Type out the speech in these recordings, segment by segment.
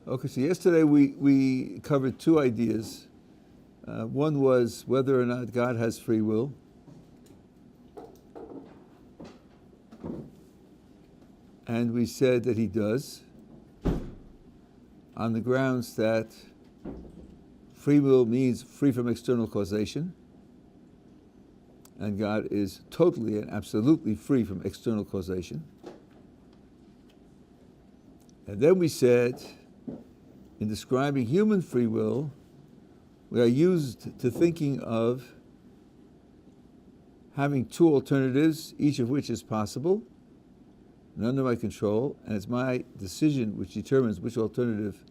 Okay, so yesterday we covered two ideas. One was whether or not God has free will. And we said that he does, on the grounds that free will means free from external causation, and God is totally and absolutely free from external causation. And then we said, in describing human free will, we are used to thinking of having two alternatives, each of which is possible and under my control, and it's my decision which determines which alternative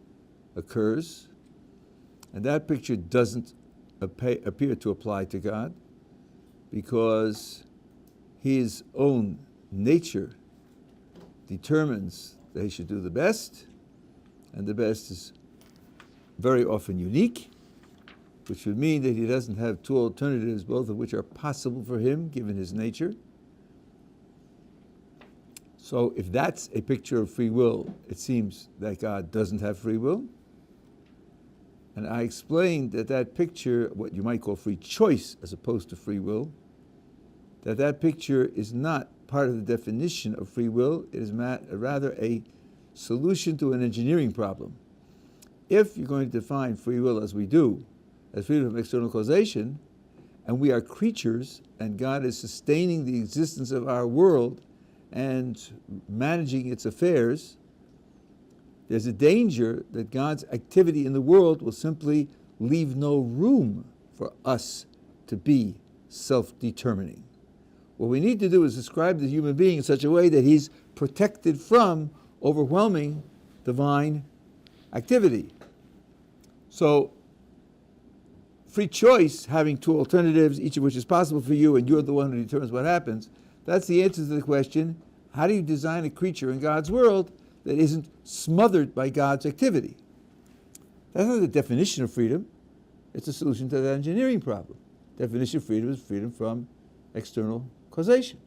occurs. And that picture doesn't appear to apply to God, because his own nature determines that he should do the best, and the best is very often unique, which would mean that he doesn't have two alternatives, both of which are possible for him, given his nature. So if that's a picture of free will, it seems that God doesn't have free will. And I explained that that picture, what you might call free choice as opposed to free will, that picture is not part of the definition of free will. It is rather a solution to an engineering problem. If you're going to define free will as we do, as freedom from external causation, and we are creatures, and God is sustaining the existence of our world and managing its affairs, there's a danger that God's activity in the world will simply leave no room for us to be self-determining. What we need to do is describe the human being in such a way that he's protected from overwhelming divine activity. So, free choice, having two alternatives, each of which is possible for you, and you're the one who determines what happens, that's the answer to the question, how do you design a creature in God's world that isn't smothered by God's activity? That's not the definition of freedom. It's a solution to that engineering problem. Definition of freedom is freedom from external causation,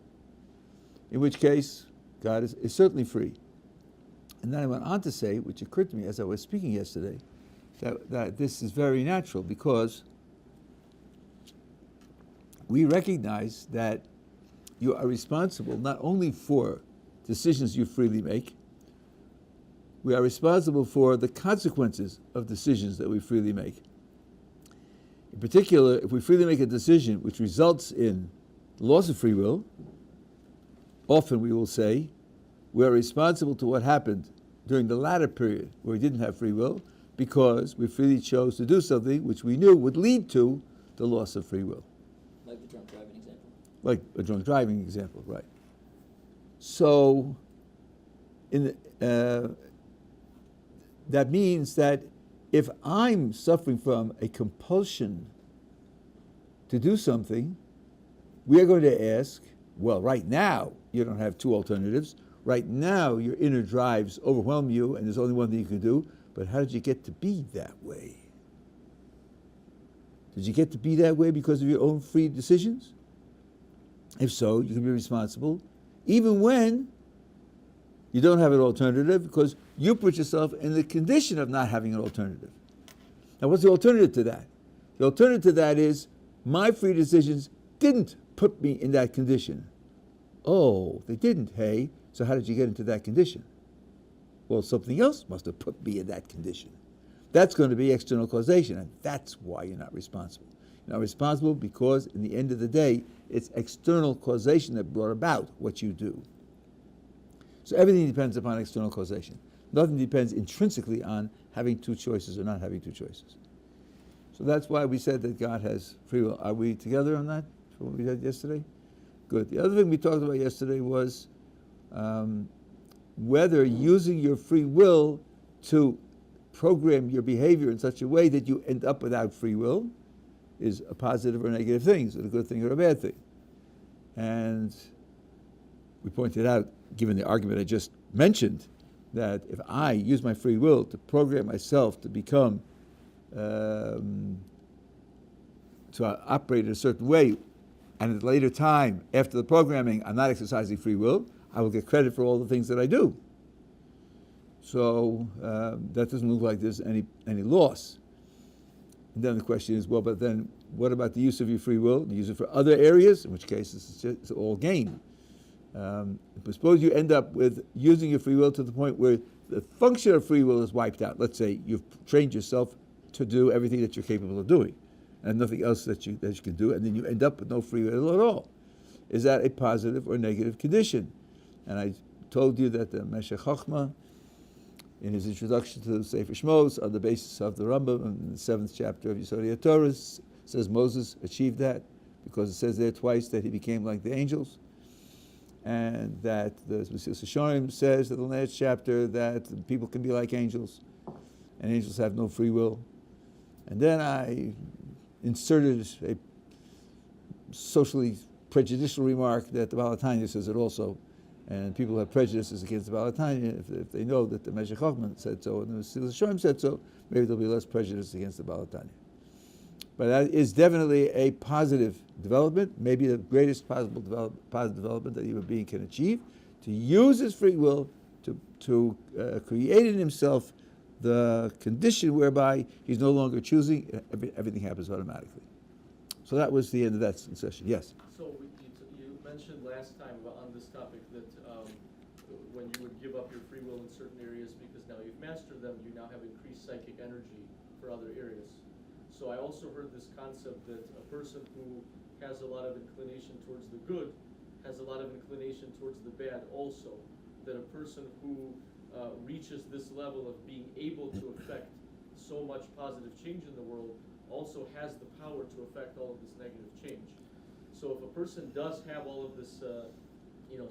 in which case God is certainly free. And then I went on to say, which occurred to me as I was speaking yesterday, that this is very natural, because we recognize that you are responsible not only for decisions you freely make, we are responsible for the consequences of decisions that we freely make. In particular, if we freely make a decision which results in the loss of free will, often we will say we are responsible to what happened during the latter period where we didn't have free will, because we freely chose to do something which we knew would lead to the loss of free will. Like the drunk driving example. Like a drunk driving example, right. So, that means that if I'm suffering from a compulsion to do something, we are going to ask, well, right now you don't have two alternatives. Right now your inner drives overwhelm you and there's only one thing you can do, but how did you get to be that way? Did you get to be that way because of your own free decisions? If so, you can be responsible, even when you don't have an alternative, because you put yourself in the condition of not having an alternative. Now, what's the alternative to that? The alternative to that is my free decisions didn't put me in that condition. Oh, they didn't, hey? So how did you get into that condition? Well, something else must have put me in that condition. That's going to be external causation, and that's why you're not responsible. You're not responsible because, in the end of the day, it's external causation that brought about what you do. So everything depends upon external causation. Nothing depends intrinsically on having two choices or not having two choices. So that's why we said that God has free will. Are we together on that, for what we did yesterday? Good. The other thing we talked about yesterday was whether using your free will to program your behavior in such a way that you end up without free will is a positive or negative thing, is it a good thing or a bad thing? And we pointed out, given the argument I just mentioned, that if I use my free will to program myself to become, to operate in a certain way, and at a later time, after the programming, I'm not exercising free will, I will get credit for all the things that I do. So that doesn't look like there's any loss. And then the question is, well, but then what about the use of your free will? Do you use it for other areas, in which case it's all gain. But suppose you end up with using your free will to the point where the function of free will is wiped out. Let's say you've trained yourself to do everything that you're capable of doing, and nothing else that you can do, and then you end up with no free will at all. Is that a positive or negative condition? And I told you that the Meshech Chochmah, in his introduction to the Sefer Shmos, on the basis of the Rambam in the 7th chapter of Yeshivat Ohr Somayach, says Moses achieved that because it says there twice that he became like the angels, and that the Mesilas Yesharim says in the last chapter that people can be like angels, and angels have no free will. And then I inserted a socially prejudicial remark that the Baal HaTanya says it also, and people have prejudices against the Baal HaTanya if they know that the Meshech Chochmah said so and the Mesilas Yesharim said so, maybe there'll be less prejudice against the Baal HaTanya. But that is definitely a positive development, maybe the greatest possible positive development that a human being can achieve, to use his free will to create in himself the condition whereby he's no longer choosing, everything happens automatically. So that was the end of that session. Yes? So you mentioned last time on this topic that when you would give up your free will in certain areas because now you've mastered them, you now have increased psychic energy for other areas. So I also heard this concept that a person who has a lot of inclination towards the good has a lot of inclination towards the bad also. That a person who reaches this level of being able to affect so much positive change in the world also has the power to affect all of this negative change. So if a person does have all of this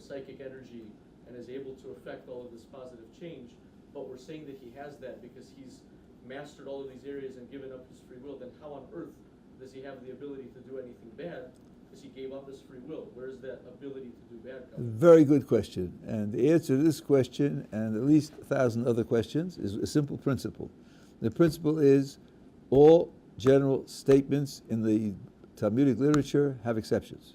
psychic energy and is able to affect all of this positive change, but we're saying that he has that because he's mastered all of these areas and given up his free will, then how on earth does he have the ability to do anything bad? Because he gave up his free will. Where's that ability to do bad come from? Very good question. And the answer to this question, and at least 1,000 other questions, is a simple principle. The principle is all general statements in the Talmudic literature have exceptions.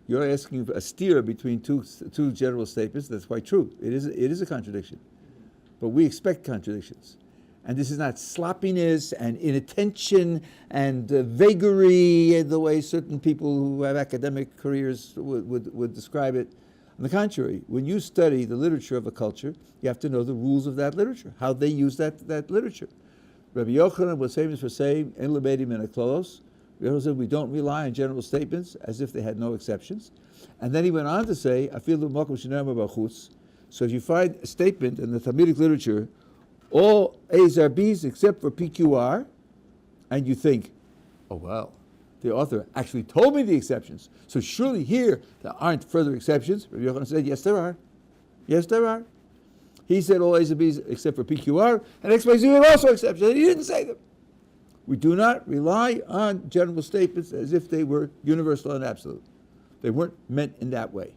You're asking for a steer between two general statements. That's quite true. It is a contradiction. But we expect contradictions. And this is not sloppiness and inattention and vagary the way certain people who have academic careers would describe it. On the contrary, when you study the literature of a culture, you have to know the rules of that literature, how they use that literature. Rabbi Yochanan was famous for saying, "En lebedim min haklolos." Rabbi Yochanan said, we don't rely on general statements as if they had no exceptions. And then he went on to say, "Afilu makom shenamar b'chutz." So if you find a statement in the Talmudic literature, all A's are B's except for PQR, and you think, oh well, the author actually told me the exceptions, so surely here there aren't further exceptions. Rabbi Yochanan said, yes there are. Yes there are. He said all A's and B's except for PQR, and XYZ are also exceptions, and he didn't say them. We do not rely on general statements as if they were universal and absolute. They weren't meant in that way.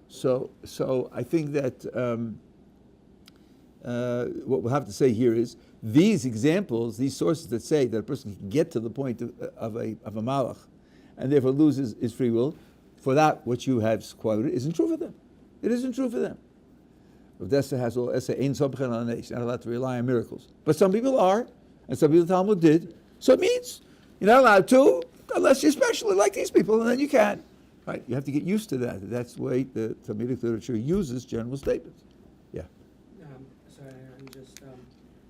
So I think that what we'll have to say here is these examples, these sources that say that a person can get to the point of a malach and therefore loses his free will, for that what you have quoted isn't true for them. It isn't true for them. Odessa has all essay ain't not allowed to rely on miracles, but some people are, and some people the Talmud did. So it means you're not allowed to unless you're special like these people, and then you can. Right? You have to get used to that. That's the way the Talmudic literature uses general statements. Yeah. Sorry, I'm just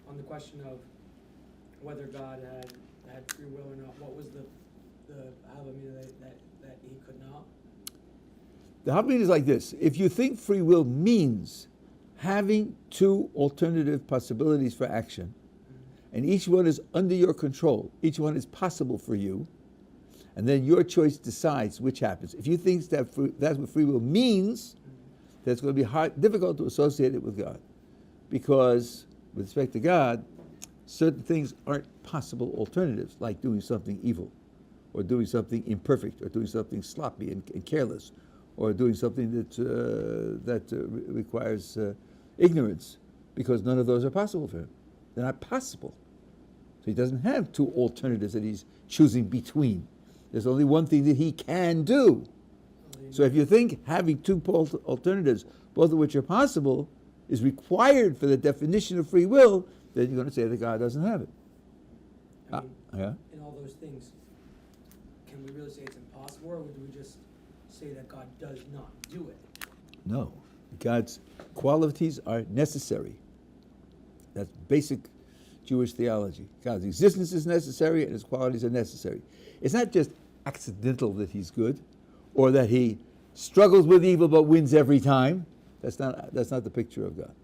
on the question of whether God had free will or not. What was the Havamina that he could not? The Havamina is like this. If you think free will means having two alternative possibilities for action, and each one is under your control, each one is possible for you, and then your choice decides which happens. If you think that's what free will means, then it's going to be difficult to associate it with God. Because with respect to God, certain things aren't possible alternatives, like doing something evil, or doing something imperfect, or doing something sloppy and careless, or doing something that requires ignorance, because none of those are possible for him. They're not possible. So he doesn't have two alternatives that he's choosing between. There's only one thing that he can do. So if you think having two alternatives, both of which are possible, is required for the definition of free will, then you're going to say that God doesn't have it. I mean, Yeah? in all those things, can we really say it's impossible, or would we just say that God does not do it? No. God's qualities are necessary. That's basic Jewish theology. God's existence is necessary and his qualities are necessary. It's not just accidental that he's good or that he struggles with evil but wins every time. That's not the picture of God.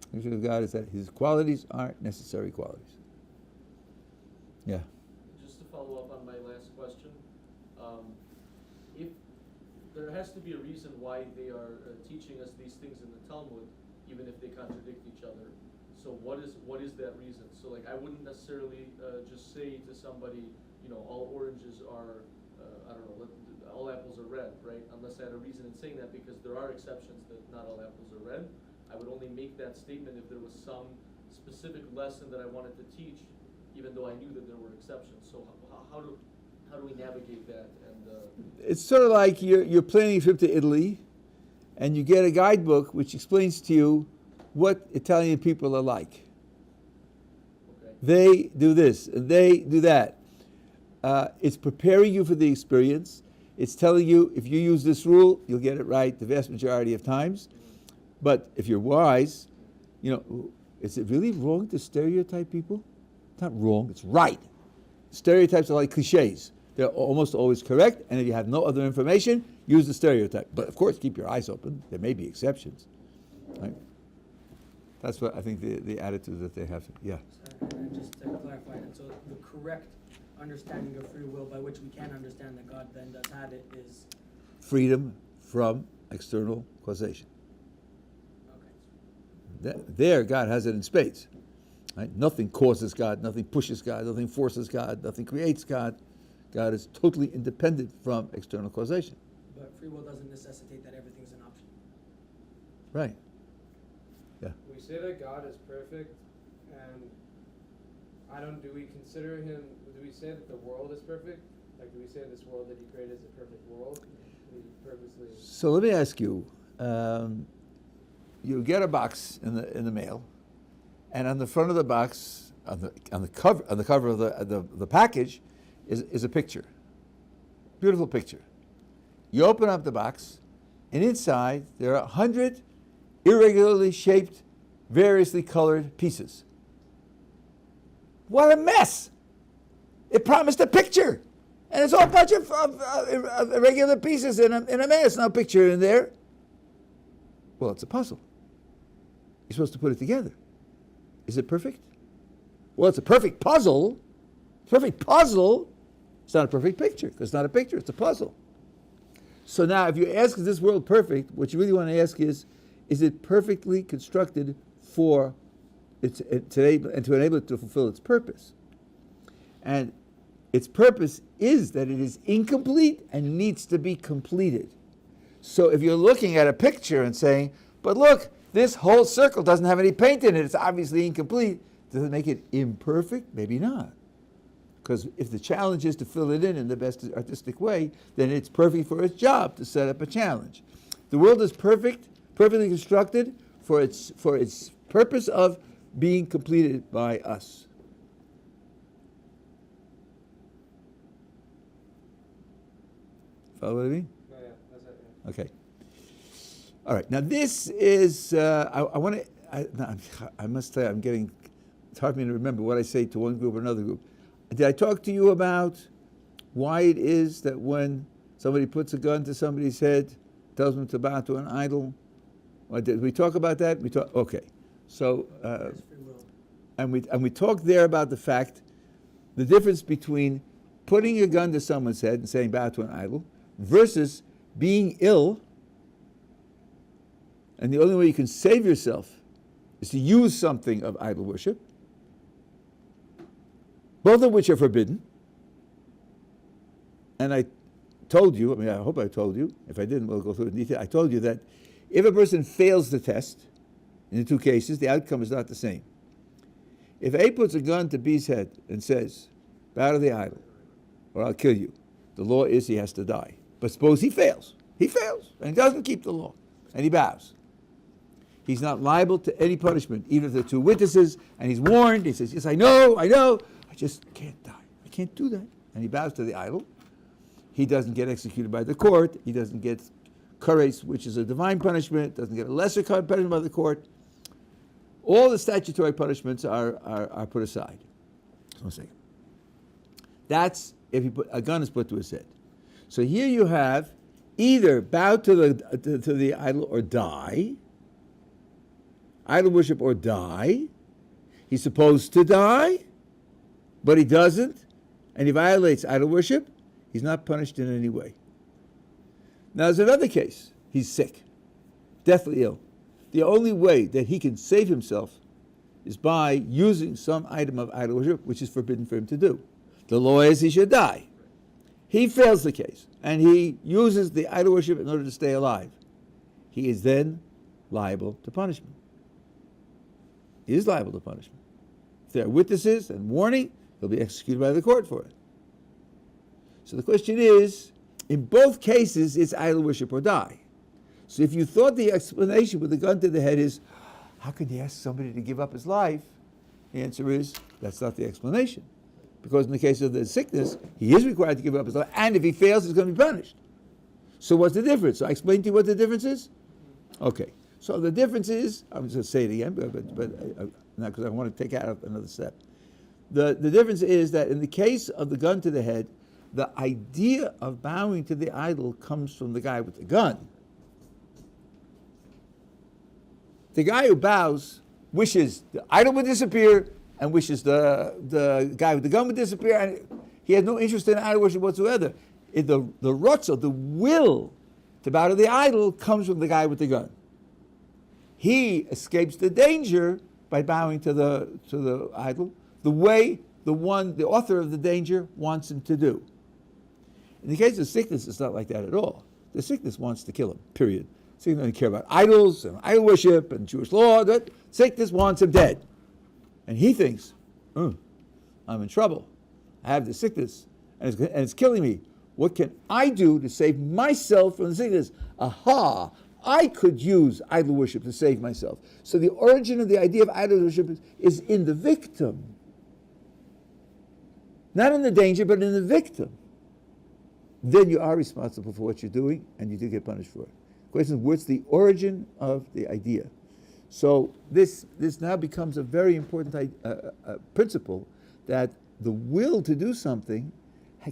The picture of God is that his qualities are necessary qualities. Yeah. Just to follow up on my last question, if there has to be a reason why they are teaching us these things in the Talmud, even if they contradict each other. So what is that reason? So like I wouldn't necessarily just say to somebody, all oranges are, I don't know, all apples are red, right? Unless I had a reason in saying that, because there are exceptions that not all apples are red. I would only make that statement if there was some specific lesson that I wanted to teach, even though I knew that there were exceptions. So how do we navigate that? And It's sort of like you're planning a trip to Italy and you get a guidebook which explains to you what Italian people are like. okay. They do this and they do that. It's preparing you for the experience. It's telling you if you use this rule, you'll get it right the vast majority of times. But if you're wise, is it really wrong to stereotype people? It's not wrong, it's right. Stereotypes are like cliches. They're almost always correct, and if you have no other information, use the stereotype. But of course, keep your eyes open. There may be exceptions. Right? That's what I think the attitude that they have. Yeah. So, and just to clarify, and so the correct understanding of free will by which we can understand that God then does have it is? Freedom from external causation. Okay. There, God has it in spades. Right? Nothing causes God, nothing pushes God, nothing forces God, nothing creates God. God is totally independent from external causation. But free will doesn't necessitate that everything's an option. Right. Yeah. We say that God is perfect, and do we consider him, do we say that the world is perfect? Like, do we say this world that he created is a perfect world? He purposely... So let me ask you, you get a box in the mail, and on the front of the box, on the cover of the package, is a picture, beautiful picture. You open up the box, and inside there are 100 irregularly shaped, variously colored pieces. What a mess! It promised a picture, and it's all a bunch of irregular pieces in a mess. No picture in there. Well, it's a puzzle. You're supposed to put it together. Is it perfect? Well, it's a perfect puzzle. Perfect puzzle. It's not a perfect picture, because it's not a picture, it's a puzzle. So now, if you ask, is this world perfect, what you really want to ask is it perfectly constructed for to enable it to fulfill its purpose? And its purpose is that it is incomplete and needs to be completed. So if you're looking at a picture and saying, but look, this whole circle doesn't have any paint in it, it's obviously incomplete, does it make it imperfect? Maybe not. Because if the challenge is to fill it in the best artistic way, then it's perfect for its job to set up a challenge. The world is perfectly constructed for its purpose of being completed by us. Follow what I mean? Oh, yeah, that's it, yeah. Okay. All right. Now this is I want to. I must say it's hard for me to remember what I say to one group or another group. Did I talk to you about why it is that when somebody puts a gun to somebody's head, tells them to bow to an idol? Or did we talk about that? Okay. So There's free will. and we talked there about the fact, the difference between putting a gun to someone's head and saying bow to an idol versus being ill, and the only way you can save yourself is to use something of idol worship, both of which are forbidden. And I told you, I hope I told you, if I didn't, we'll go through it in detail. I told you that if a person fails the test, in the two cases, the outcome is not the same. If A puts a gun to B's head and says, bow to the idol, or I'll kill you, the law is he has to die. But suppose he fails. He fails, and he doesn't keep the law, and he bows. he's not liable to any punishment, even if there are two witnesses, and he's warned. He says, yes, I know, I just can't die. I can't do that. And he bows to the idol. He doesn't get executed by the court. He doesn't get kares, which is a divine punishment, doesn't get a lesser punishment by the court. All the statutory punishments are put aside. Just 1 second. That's if a gun is put to his head. So here you have either bow to the idol or die, idol worship or die. He's supposed to die, but he doesn't, and he violates idol worship. He's not punished in any way. Now there's another case. He's sick, deathly ill. The only way that he can save himself is by using some item of idol worship, which is forbidden for him to do. The law is he should die. He fails the case, and he uses the idol worship in order to stay alive. He is then liable to punishment. He is liable to punishment. If there are witnesses and warning, he'll be executed by the court for it. So the question is, in both cases, it's idol worship or die. So if you thought the explanation with the gun to the head is, how can he ask somebody to give up his life? The answer is, that's not the explanation. Because in the case of the sickness, he is required to give up his life, and if he fails, he's going to be punished. So what's the difference? So I explained to you what the difference is? Okay. So the difference is, I'm just going to say it again, but not because I want to take out another step. The difference is that in the case of the gun to the head, the idea of bowing to the idol comes from the guy with the gun. The guy who bows wishes the idol would disappear and wishes the guy with the gun would disappear, and he has no interest in idol worship whatsoever. The rotza, the will to bow to the idol, comes from the guy with the gun. He escapes the danger by bowing to the idol the way the author of the danger wants him to do. In the case of sickness, it's not like that at all. The sickness wants to kill him, period. Sickness doesn't care about idols and idol worship and Jewish law. Sickness wants him dead. And he thinks, I'm in trouble. I have the sickness, and it's killing me. What can I do to save myself from the sickness? Aha! I could use idol worship to save myself. So the origin of the idea of idol worship is in the victim. Not in the danger, but in the victim. Then you are responsible for what you're doing, and you do get punished for it. The question is, what's the origin of the idea? So this now becomes a very important principle, that the will to do something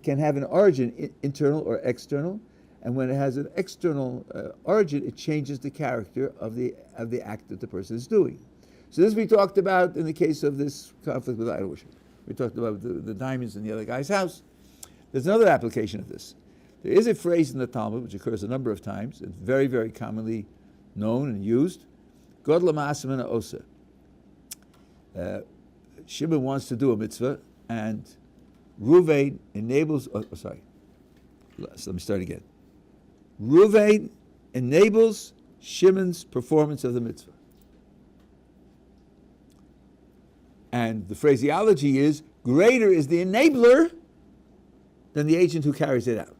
can have an origin, internal or external, and when it has an external origin, it changes the character of the act that the person is doing. So this we talked about in the case of this conflict with idol worship. We talked about the diamonds in the other guy's house. There's another application of this. There is a phrase in the Talmud which occurs a number of times. It's very, very commonly known and used. Gottleib osa. Shimon wants to do a mitzvah, and Ruvain enables. Sorry. Let me start again. Ruvain enables Shimon's performance of the mitzvah. And the phraseology is, greater is the enabler than the agent who carries it out.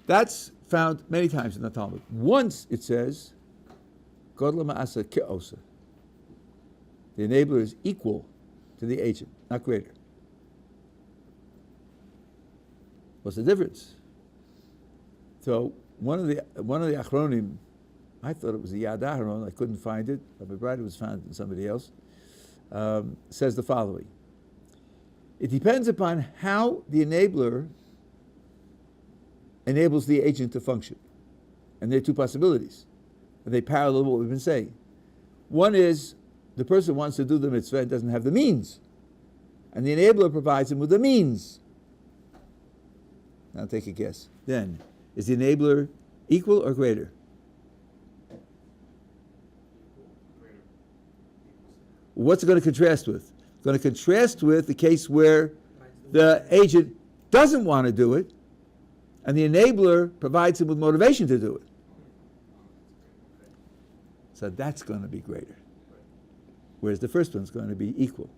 That's found many times in the Talmud. Once it says, Gottleib ma'asa ke'osa. The enabler is equal to the agent, not greater. What's the difference? So one of the Achronim, I thought it was the Yad Aharon, I couldn't find it, but my brother was found in somebody else, says the following. It depends upon how the enabler enables the agent to function. And there are two possibilities. And they parallel what we've been saying. One is, the person wants to do the mitzvah and doesn't have the means. And the enabler provides him with the means. Now take a guess. Then, is the enabler equal or greater? What's it going to contrast with? It's going to contrast with the case where the agent doesn't want to do it, and the enabler provides him with motivation to do it. So that's going to be greater. Whereas the first one's going to be equal.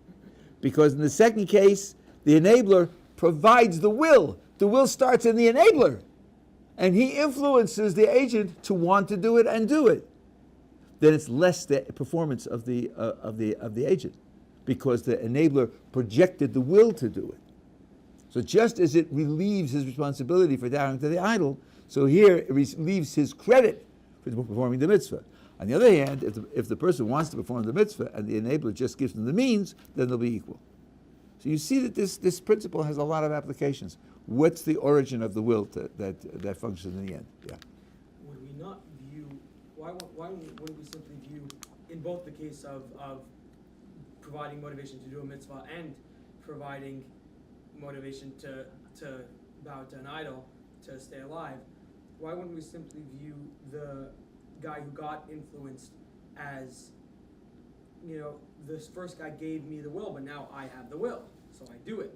Because in the second case, the enabler provides the will. The will starts in the enabler. and he influences the agent to want to do it and do it, then it's less the performance of the agent, because the enabler projected the will to do it. So just as it relieves his responsibility for bowing to the idol, so here it relieves his credit for performing the mitzvah. On the other hand, if the person wants to perform the mitzvah and the enabler just gives them the means, then they'll be equal. So you see that this principle has a lot of applications. What's the origin of the will that functions in the end? Yeah. Would we not view, why wouldn't we simply view, in both the case of providing motivation to do a mitzvah and providing motivation to bow to an idol, to stay alive, why wouldn't we simply view the guy who got influenced as, this first guy gave me the will, but now I have the will, so I do it.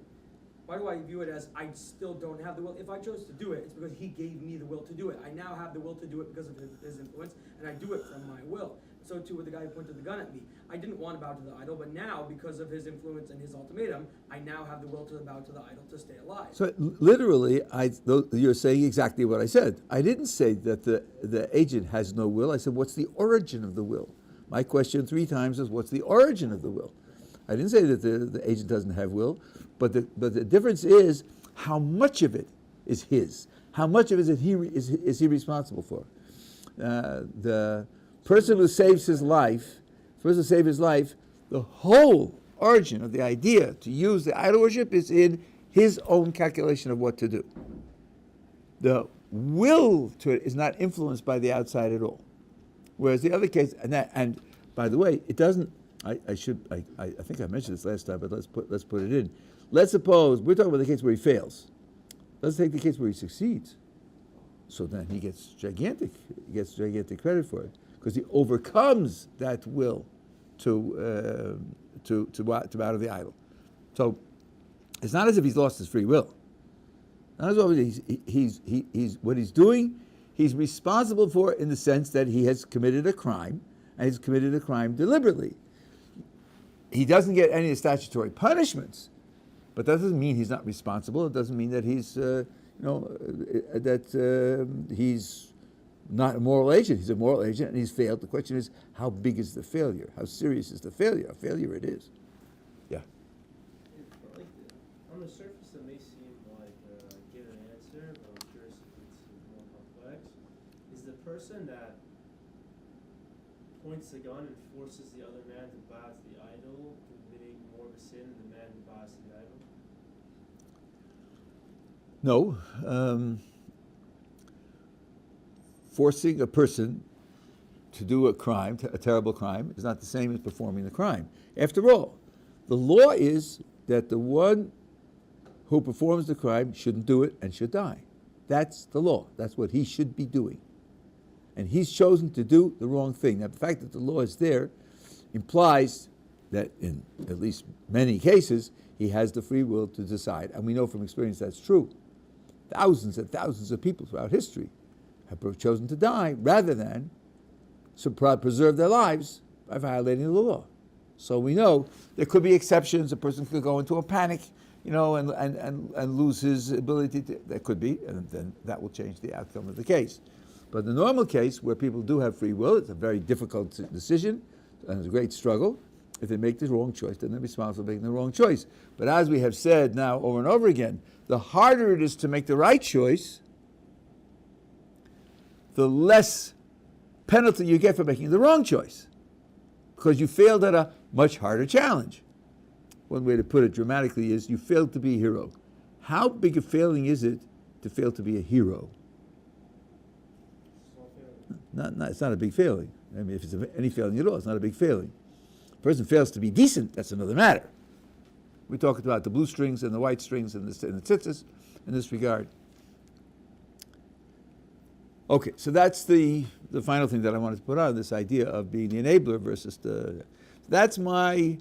Why do I view it as I still don't have the will? If I chose to do it, it's because he gave me the will to do it. I now have the will to do it because of his influence, and I do it from my will. So too with the guy who pointed the gun at me. I didn't want to bow to the idol, but now, because of his influence and his ultimatum, I now have the will to bow to the idol to stay alive. So literally, you're saying exactly what I said. I didn't say that the agent has no will. I said, what's the origin of the will? My question 3 times is, what's the origin of the will? I didn't say that the agent doesn't have will, but the difference is how much of it is his. How much of it is he responsible for? The person who saves his life, the whole origin of the idea to use the idol worship is in his own calculation of what to do. The will to it is not influenced by the outside at all. Whereas the other case, and by the way, it doesn't. I think I mentioned this last time, but let's put it in. Let's suppose we're talking about the case where he fails. Let's take the case where he succeeds. So then he gets gigantic credit for it, because he overcomes that will to bow to the idol. So it's not as if he's lost his free will. Not as if he's what he's doing, he's responsible for in the sense that he has committed a crime, and he's committed a crime deliberately. He doesn't get any of the statutory punishments, but that doesn't mean he's not responsible. It doesn't mean that he's he's not a moral agent. He's a moral agent, and he's failed. The question is, how big is the failure? How serious is the failure? A failure it is. Yeah. Like on the surface, it may seem like a given answer, but I'm curious if it's more complex. Is the person that points the gun and forces the other man to bow to the idol committing more of a sin than the man who bows to the idol? No. Forcing a person to do a crime, a terrible crime, is not the same as performing the crime. After all, the law is that the one who performs the crime shouldn't do it and should die. That's the law. That's what he should be doing. And he's chosen to do the wrong thing. Now, the fact that the law is there implies that in at least many cases, he has the free will to decide. And we know from experience that's true. Thousands and thousands of people throughout history have chosen to die rather than preserve their lives by violating the law. So we know there could be exceptions. A person could go into a panic, and lose his ability to. That could be, and then that will change the outcome of the case. But the normal case where people do have free will, it's a very difficult decision, and it's a great struggle. If they make the wrong choice, then they're responsible for making the wrong choice. But as we have said now over and over again, the harder it is to make the right choice, the less penalty you get for making the wrong choice, because you failed at a much harder challenge. One way to put it dramatically is you failed to be a hero. How big a failing is it to fail to be a hero? It's not a big failing. I mean, if it's any failing at all, it's not a big failing. A person fails to be decent, that's another matter. We talked about the blue strings and the white strings and the tzitzis in this regard. Okay, so that's the final thing that I wanted to put on, this idea of being the enabler versus the... That's my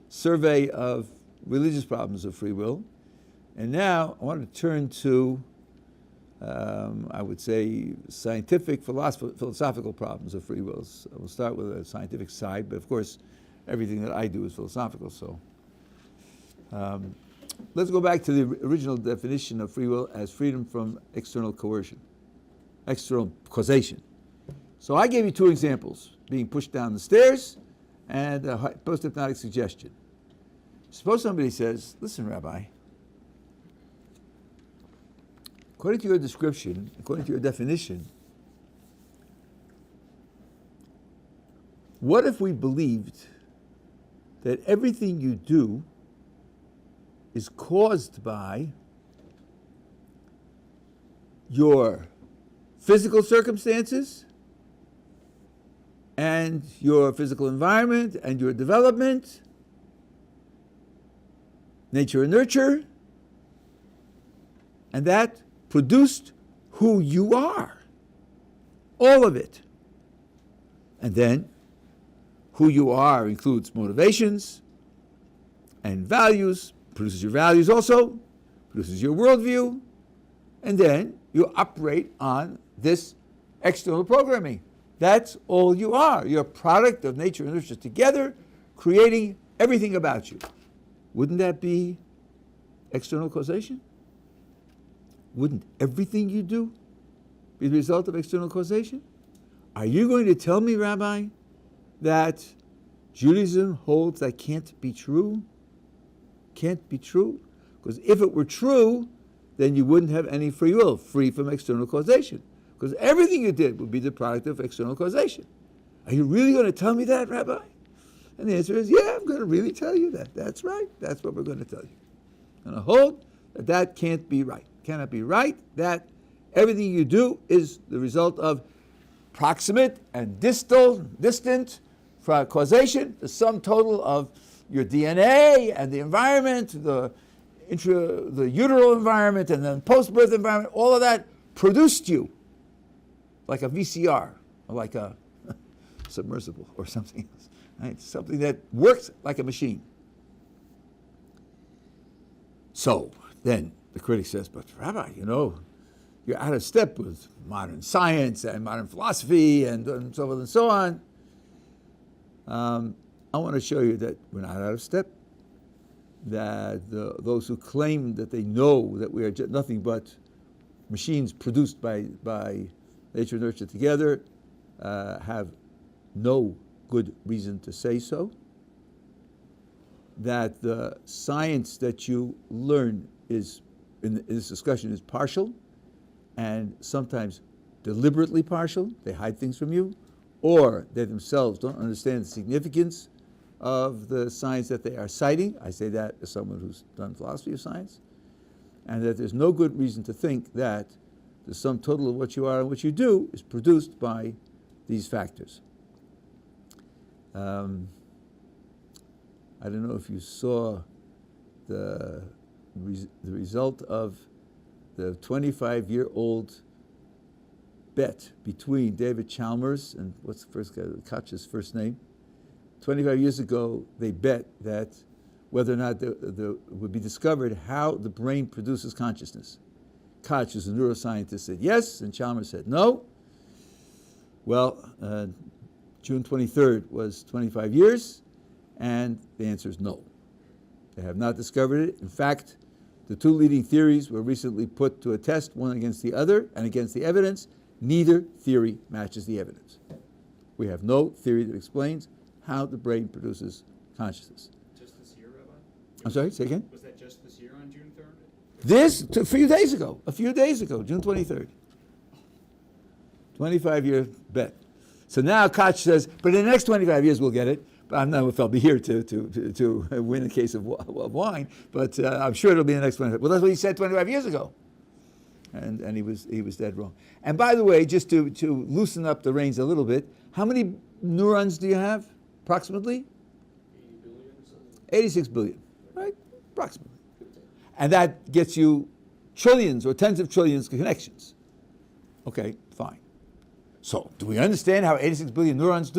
survey of religious problems of free will. And now I want to turn to, I would say, scientific, philosophical problems of free will. So we'll start with the scientific side, but of course, everything that I do is philosophical, so... let's go back to the original definition of free will as freedom from external coercion. external causation. So I gave you two examples, being pushed down the stairs and post-hypnotic suggestion. Suppose somebody says, listen, Rabbi, according to your description, according to your definition, what if we believed that everything you do is caused by your physical circumstances and your physical environment and your development, nature and nurture, and that produced who you are, all of it. And then who you are includes motivations and values, produces your values also, produces your worldview, and then you operate on this external programming. That's all you are. You're a product of nature and nurture together, creating everything about you. Wouldn't that be external causation? Wouldn't everything you do be the result of external causation? Are you going to tell me, Rabbi, that Judaism holds that can't be true? Can't be true? Because if it were true, then you wouldn't have any free will, free from external causation. Because everything you did would be the product of external causation. Are you really going to tell me that, Rabbi? And the answer is, yeah, I'm going to really tell you that. That's right. That's what we're going to tell you. I'm going to hold that that can't be right. Cannot be right that everything you do is the result of proximate and distant causation, the sum total of your DNA and the environment, the uteral environment and then post-birth environment, all of that produced you like a VCR or like a submersible or something else, right? Something that works like a machine. So then the critic says, but Rabbi, you're out of step with modern science and modern philosophy and so forth and so on. I want to show you that we're not out of step, that those who claim that they know that we are nothing but machines produced by nature and nurture together have no good reason to say so, that the science that you learn is, in this discussion, is partial and sometimes deliberately partial. They hide things from you, or they themselves don't understand the significance of the science that they are citing. I say that as someone who's done philosophy of science. And that there's no good reason to think that the sum total of what you are and what you do is produced by these factors. I don't know if you saw the result of the 25-year-old bet between David Chalmers and what's the first guy, Koch's first name. 25 years ago, they bet that whether or not it would be discovered how the brain produces consciousness. Koch, who's a neuroscientist, said yes, and Chalmers said no. Well, June 23rd was 25 years, and the answer is no. They have not discovered it. In fact, the two leading theories were recently put to a test, one against the other, and against the evidence. Neither theory matches the evidence. We have no theory that explains how the brain produces consciousness. Just this year, Rabbi? I'm sorry, say again? Was that just this year on June 3rd? A few days ago, June 23rd. 25-year bet. So now Koch says, but in the next 25 years we'll get it. But I'm not sure if I'll be here to win a case of wine, but I'm sure it'll be in the next 25. Well, that's what he said 25 years ago. And he was dead wrong. And by the way, just to loosen up the reins a little bit, how many neurons do you have, approximately? 80 billion or something. 86 billion, right? Approximately. And that gets you trillions or tens of trillions of connections. Okay, fine. So, do we understand how 86 billion neurons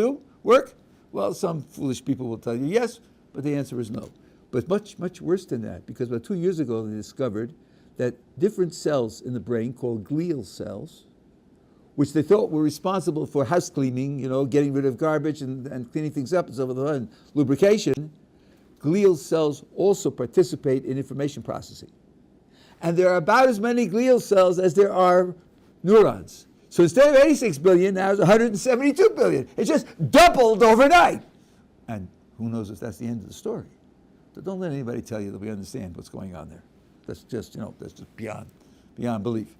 work? Well, some foolish people will tell you yes, but the answer is no. But much, much worse than that, because about 2 years ago they discovered that different cells in the brain called glial cells, which they thought were responsible for house cleaning, getting rid of garbage and cleaning things up and so forth, and lubrication, glial cells also participate in information processing. And there are about as many glial cells as there are neurons. So instead of 86 billion, now it's 172 billion. It just doubled overnight. And who knows if that's the end of the story. So don't let anybody tell you that we understand what's going on there. That's just, that's just beyond belief.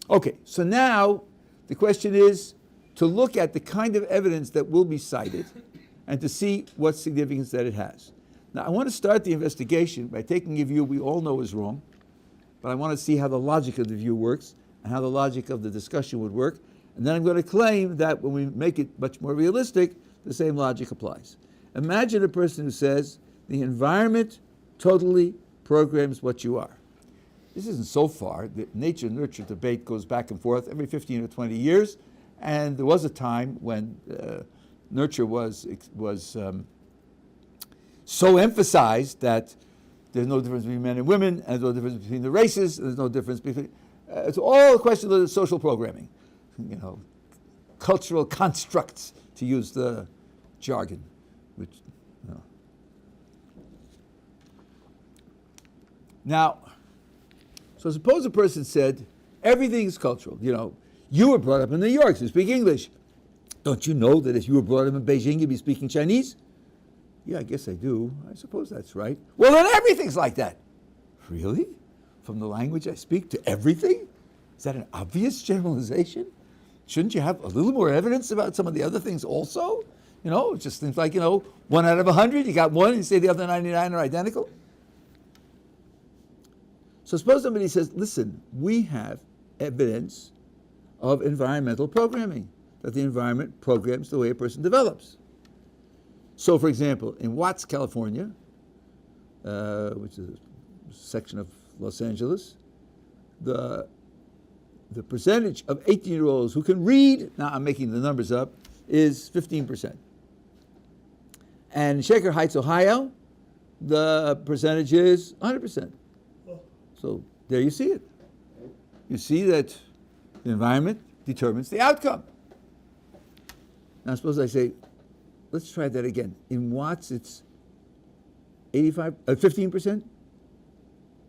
Okay, so now the question is to look at the kind of evidence that will be cited and to see what significance that it has. Now, I want to start the investigation by taking a view we all know is wrong, but I want to see how the logic of the view works and how the logic of the discussion would work. And then I'm going to claim that when we make it much more realistic, the same logic applies. Imagine a person who says, the environment totally programs what you are. This isn't so far. The nature-nurture debate goes back and forth every 15 or 20 years, and there was a time when nurture was so emphasized that there's no difference between men and women, and there's no difference between the races, and there's no difference between... it's all a question of social programming, cultural constructs, to use the jargon, which... Now, so suppose a person said, everything is cultural. You were brought up in New York, so you speak English. Don't you know that if you were brought up in Beijing, you'd be speaking Chinese? Yeah, I guess I do. I suppose that's right. Well, then everything's like that. Really? From the language I speak to everything? Is that an obvious generalization? Shouldn't you have a little more evidence about some of the other things also? It just seems like, 1 out of 100, you got one, and you say the other 99 are identical. So suppose somebody says, listen, we have evidence of environmental programming, that the environment programs the way a person develops. So, for example, in Watts, California, which is a section of Los Angeles, the percentage of 18-year-olds who can read, now I'm making the numbers up, is 15%. And in Shaker Heights, Ohio, the percentage is 100%. So there you see it. You see that the environment determines the outcome. Now suppose I say, let's try that again. In Watts, it's 15%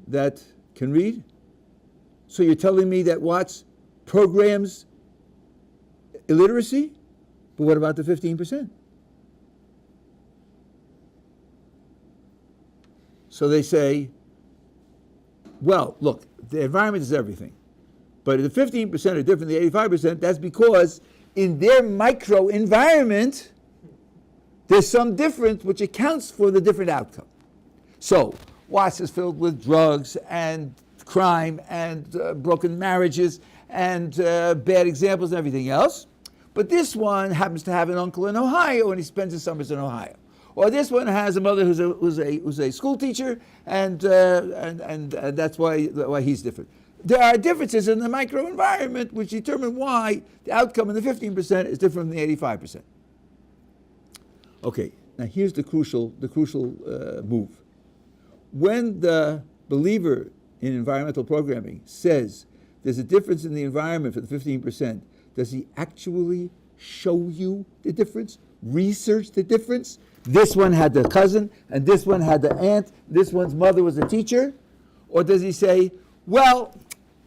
that can read. So you're telling me that Watts programs illiteracy? But what about the 15%? So they say, well, look, the environment is everything. But if the 15% are different than the 85%, that's because in their micro-environment, there's some difference which accounts for the different outcome. So, Watts is filled with drugs and crime and broken marriages and bad examples and everything else. But this one happens to have an uncle in Ohio and he spends his summers in Ohio. Or this one has a mother who's a school teacher, and that's why he's different. There are differences in the microenvironment which determine why the outcome in the 15% is different from the 85%. Okay, now here's the crucial move. When the believer in environmental programming says there's a difference in the environment for the 15%, does he actually show you the difference? Research the difference? This one had the cousin, and this one had the aunt, this one's mother was a teacher? Or does he say, well,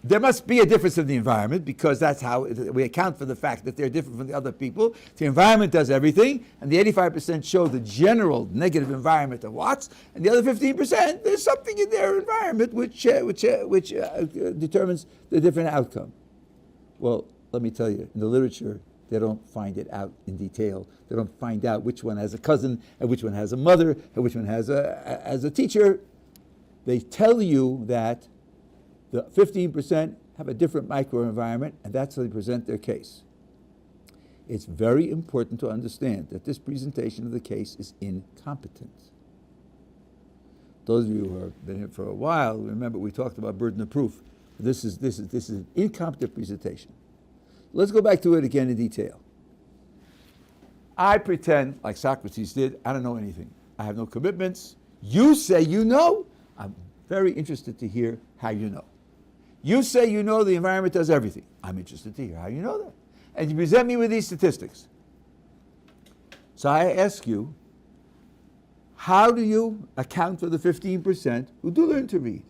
there must be a difference in the environment because that's how we account for the fact that they're different from the other people. The environment does everything, and the 85% show the general negative environment of Watts, and the other 15%, there's something in their environment which determines the different outcome. Well, let me tell you, in the literature, they don't find it out in detail. They don't find out which one has a cousin, and which one has a mother, and which one has a teacher. They tell you that the 15% have a different microenvironment, and that's how they present their case. It's very important to understand that this presentation of the case is incompetent. Those of you who have been here for a while, remember we talked about burden of proof. This is an incompetent presentation. Let's go back to it again in detail. I pretend, like Socrates did, I don't know anything. I have no commitments. You say you know. I'm very interested to hear how you know. You say you know the environment does everything. I'm interested to hear how you know that. And you present me with these statistics. So I ask you, how do you account for the 15% who do learn to read?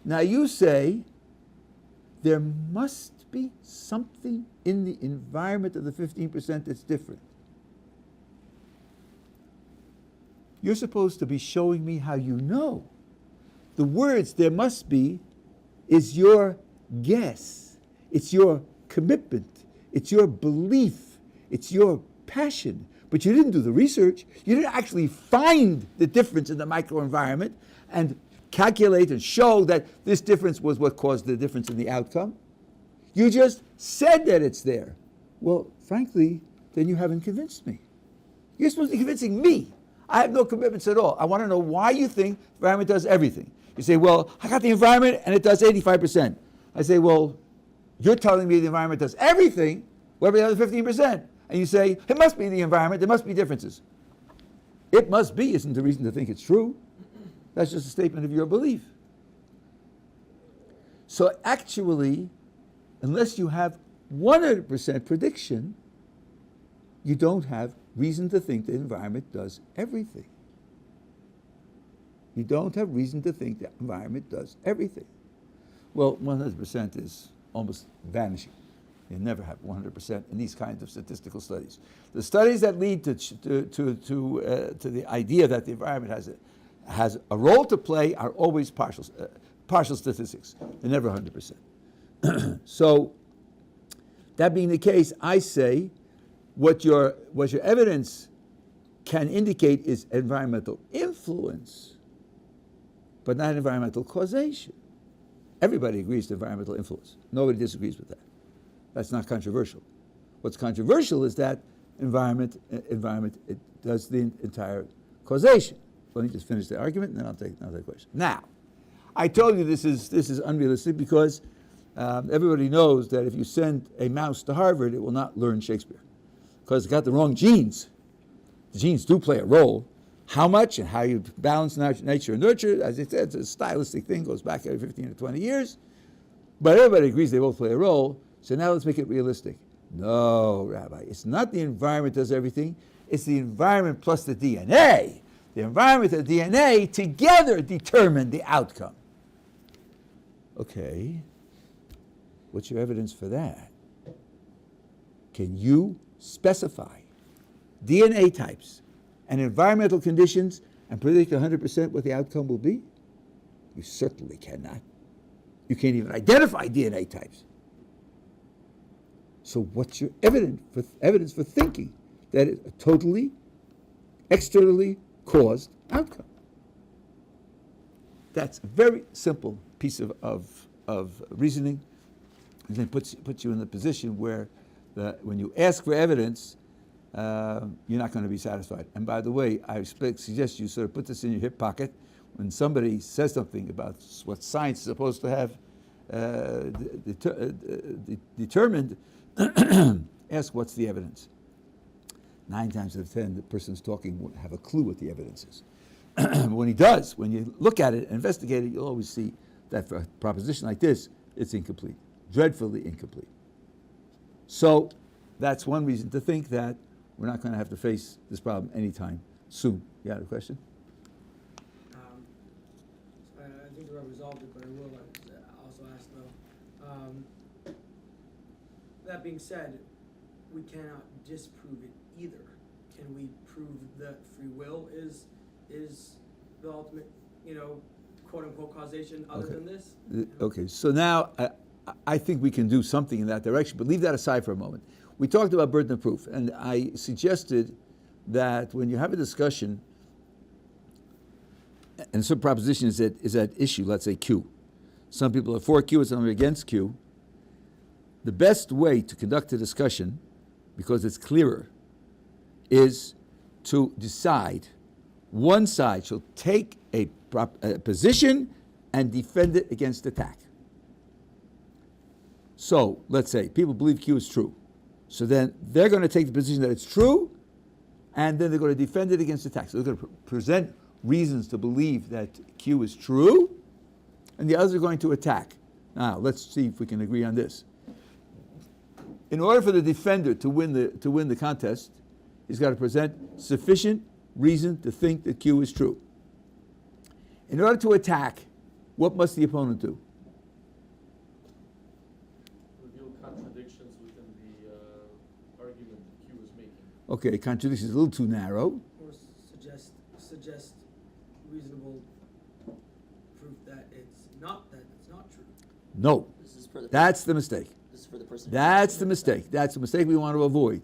Now you say there must be something in the environment of the 15% that's different. You're supposed to be showing me how you know. The words "there must be" is your guess. It's your commitment. It's your belief. It's your passion. But you didn't do the research. You didn't actually find the difference in the microenvironment and calculate and show that this difference was what caused the difference in the outcome. You just said that it's there. Well, frankly, then you haven't convinced me. You're supposed to be convincing me. I have no commitments at all. I want to know why you think the environment does everything. You say, well, I got the environment and it does 85%. I say, well, you're telling me the environment does everything. What about the other 15%? And you say, it must be the environment. There must be differences. It must be isn't the reason to think it's true. That's just a statement of your belief. So actually, unless you have 100% prediction, you don't have reason to think the environment does everything. You don't have reason to think the environment does everything. Well, 100% is almost vanishing. You never have 100% in these kinds of statistical studies. The studies that lead to the idea that the environment has a role to play are always partial statistics. They're never 100%. So, that being the case, I say what your evidence can indicate is environmental influence, but not environmental causation. Everybody agrees to environmental influence. Nobody disagrees with that. That's not controversial. What's controversial is that environment it does the entire causation. Let me just finish the argument, and then I'll take another question. Now, I told you this is unrealistic because everybody knows that if you send a mouse to Harvard, it will not learn Shakespeare because it's got the wrong genes. The genes do play a role. How much and how you balance nature and nurture, as I said, it's a stylistic thing, goes back every 15 or 20 years. But everybody agrees they both play a role. So now let's make it realistic. No, Rabbi, it's not the environment does everything. It's the environment plus the DNA. The environment and the DNA together determine the outcome. Okay, what's your evidence for that? Can you specify DNA types and environmental conditions and predict 100% what the outcome will be? You certainly cannot. You can't even identify DNA types. So what's your evidence for thinking that it's a totally, externally caused outcome? That's a very simple piece of reasoning, and then puts you in the position where when you ask for evidence, you're not going to be satisfied. And by the way, I suggest you sort of put this in your hip pocket when somebody says something about what science is supposed to have determined. Ask what's the evidence. 9 times out of 10, the person's talking won't have a clue what the evidence is. But when he does, when you look at it and investigate it, you'll always see that for a proposition like this, it's incomplete, dreadfully incomplete. So that's one reason to think that we're not going to have to face this problem anytime soon. You had a question? I think I resolved it, but I will also ask though. That being said, we cannot disprove it either. Can we prove that free will is the ultimate, quote unquote causation other than this? Okay, so now I think we can do something in that direction, but leave that aside for a moment. We talked about burden of proof, and I suggested that when you have a discussion, and some proposition is at issue, let's say Q. Some people are for Q and some are against Q. The best way to conduct a discussion, because it's clearer, is to decide one side shall take a position and defend it against attack. So, let's say people believe Q is true. So then they're going to take the position that it's true, and then they're going to defend it against attack. So they're going to present reasons to believe that Q is true, and the others are going to attack. Now, let's see if we can agree on this. In order for the defender to win the contest, he's got to present sufficient reason to think that Q is true. In order to attack, what must the opponent do? Reveal Okay, contradiction is a little too narrow. Or suggest reasonable proof that it's not true. No, This is for the that's the mistake. This is for the person. That's the mistake. That's the mistake we want to avoid.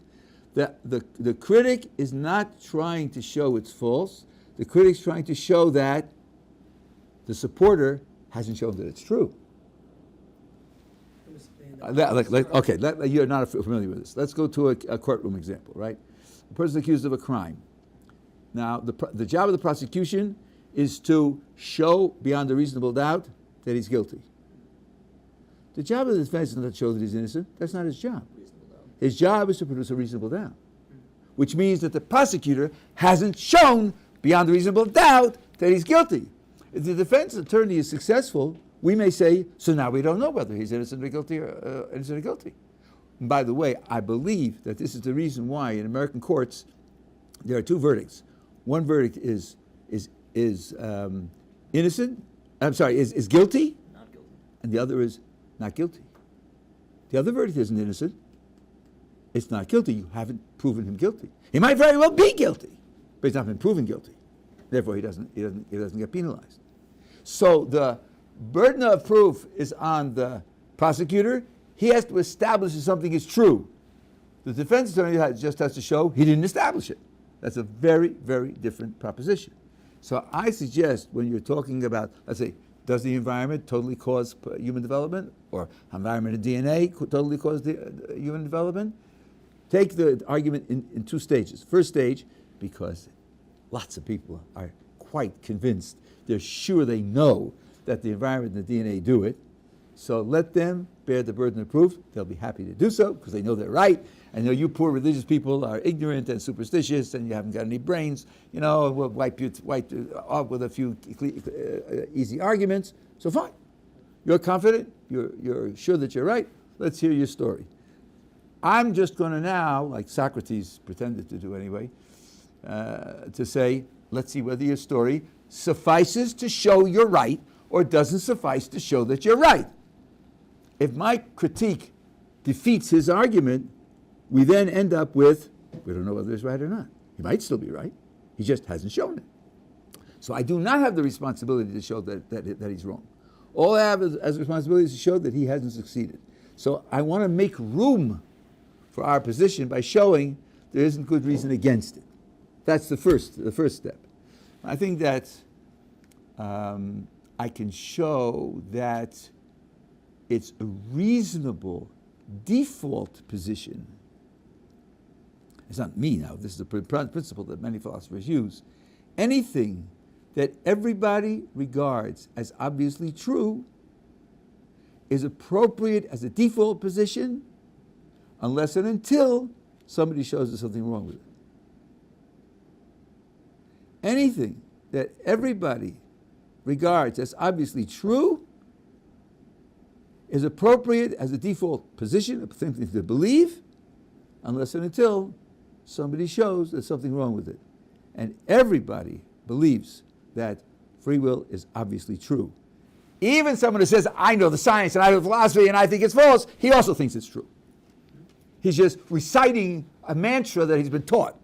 The critic is not trying to show it's false. The critic's trying to show that the supporter hasn't shown that it's true. You're not familiar with this. Let's go to a courtroom example, right? A person accused of a crime. Now, the job of the prosecution is to show beyond a reasonable doubt that he's guilty. The job of the defense is not to show that he's innocent. That's not his job. Reasonable doubt. His job is to produce a reasonable doubt, which means that the prosecutor hasn't shown beyond a reasonable doubt that he's guilty. If the defense attorney is successful, we may say, so now we don't know whether he's innocent or guilty And by the way, I believe that this is the reason why in American courts there are two verdicts. One verdict is innocent. Is guilty, Not guilty. and the other is not guilty. The other verdict isn't innocent. It's not guilty. You haven't proven him guilty. He might very well be guilty, but he's not been proven guilty. Therefore, he doesn't get penalized. So the burden of proof is on the prosecutor. He has to establish that something is true. The defense attorney just has to show he didn't establish it. That's a very, very different proposition. So I suggest when you're talking about, let's say, does the environment totally cause human development, or environment and DNA totally cause human development? Take the argument in two stages. First stage, because lots of people are quite convinced, they're sure they know that the environment and the DNA do it. So let them bear the burden of proof. They'll be happy to do so because they know they're right. And you poor religious people are ignorant and superstitious and you haven't got any brains. We'll wipe you off with a few easy arguments. So fine. You're confident. You're sure that you're right. Let's hear your story. I'm just going to now, like Socrates pretended to do anyway, to say, let's see whether your story suffices to show you're right or doesn't suffice to show that you're right. If my critique defeats his argument, we then end up with, we don't know whether it's right or not. He might still be right. He just hasn't shown it. So I do not have the responsibility to show that he's wrong. All I have as responsibility is to show that he hasn't succeeded. So I want to make room for our position by showing there isn't good reason against it. That's the first step. I think that I can show that it's a reasonable default position. It's not me now, this is a principle that many philosophers use. Anything that everybody regards as obviously true is appropriate as a default position unless and until somebody shows there's something wrong with it. Anything that everybody regards as obviously true is appropriate as a default position, a thing to believe, unless and until somebody shows there's something wrong with it. And everybody believes that free will is obviously true. Even someone who says, I know the science and I know the philosophy and I think it's false, he also thinks it's true. He's just reciting a mantra that he's been taught.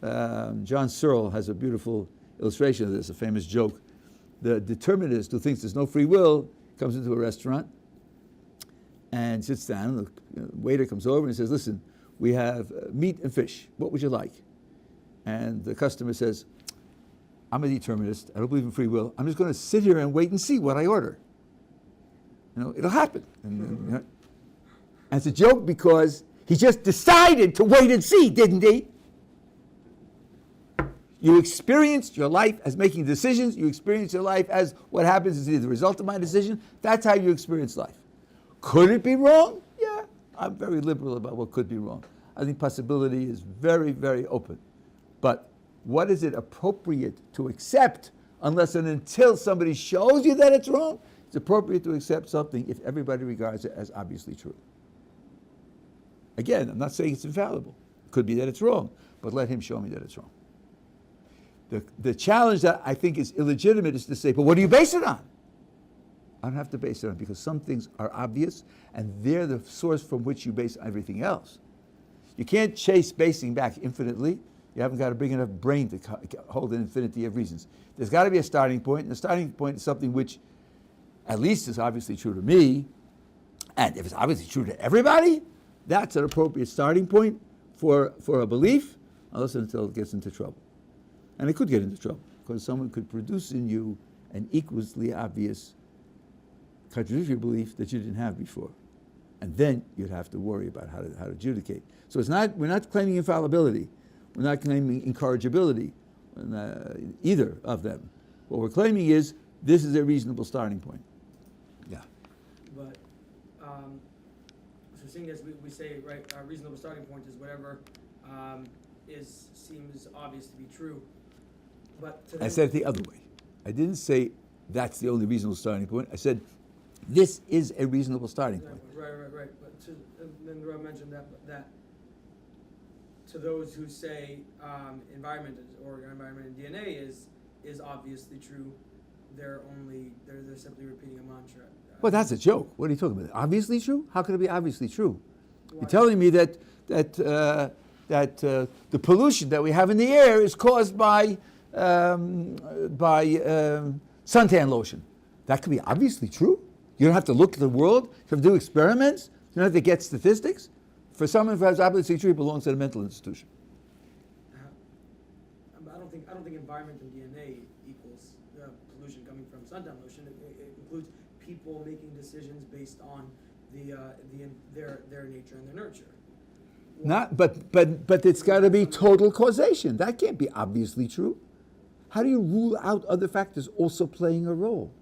John Searle has a beautiful illustration of this, a famous joke. The determinist who thinks there's no free will comes into a restaurant and sits down. The waiter comes over and says, listen, we have meat and fish. What would you like? And the customer says, I'm a determinist. I don't believe in free will. I'm just going to sit here and wait and see what I order. It'll happen. And it's a joke because he just decided to wait and see, didn't he? You experienced your life as making decisions. You experienced your life as what happens is either the result of my decision. That's how you experience life. Could it be wrong? Yeah, I'm very liberal about what could be wrong. I think possibility is very, very open. But what is it appropriate to accept unless and until somebody shows you that it's wrong? It's appropriate to accept something if everybody regards it as obviously true. Again, I'm not saying it's infallible. It could be that it's wrong, but let him show me that it's wrong. The challenge that I think is illegitimate is to say, but what do you base it on? I don't have to base it on because some things are obvious and they're the source from which you base everything else. You can't chase spacing back infinitely. You haven't got a big enough brain to hold an infinity of reasons. There's got to be a starting point, and the starting point is something which at least is obviously true to me, and if it's obviously true to everybody, that's an appropriate starting point for a belief, unless and until it gets into trouble. And it could get into trouble, because someone could produce in you an equally obvious contradictory belief that you didn't have before. And then you'd have to worry about how to adjudicate. So we're not claiming infallibility. We're not claiming incorrigibility, either of them. What we're claiming is this is a reasonable starting point. Yeah. But, so seeing as we say, right, a reasonable starting point is whatever seems obvious to be true. But to I said it the other way. I didn't say that's the only reasonable starting point. I said this is a reasonable starting point. Right. But then Rabbi mentioned that to those who say environment and DNA is obviously true, they're simply repeating a mantra. Well, that's a joke. What are you talking about? Obviously true? How could it be obviously true? Why? You're telling me that the pollution that we have in the air is caused by suntan lotion. That could be obviously true. You don't have to look at the world. You have to do experiments. You don't have to get statistics. For someone who has obviously true, it belongs to a mental institution. I don't think environment and DNA equals pollution coming from suntan lotion. It includes people making decisions based on their nature and their nurture. But it's got to be total causation. That can't be obviously true. How do you rule out other factors also playing a role?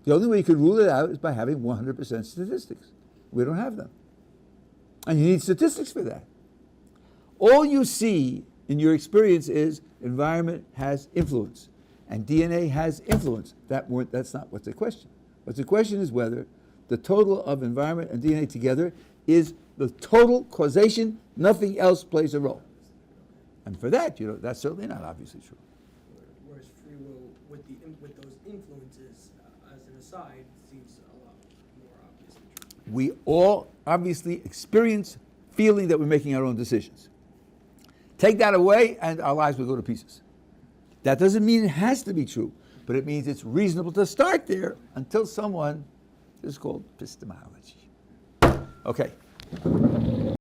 The only way you could rule it out is by having 100% statistics. We don't have them. And you need statistics for that. All you see in your experience is environment has influence and DNA has influence. That's not what's the question. What's the question is whether the total of environment and DNA together is the total causation. Nothing else plays a role. And for that, that's certainly not obviously true. Whereas free will with those influences, as an aside, seems a lot more obviously true. We all obviously experience feeling that we're making our own decisions. Take that away and our lives will go to pieces. That doesn't mean it has to be true, but it means it's reasonable to start there until someone, this is called epistemology. Okay.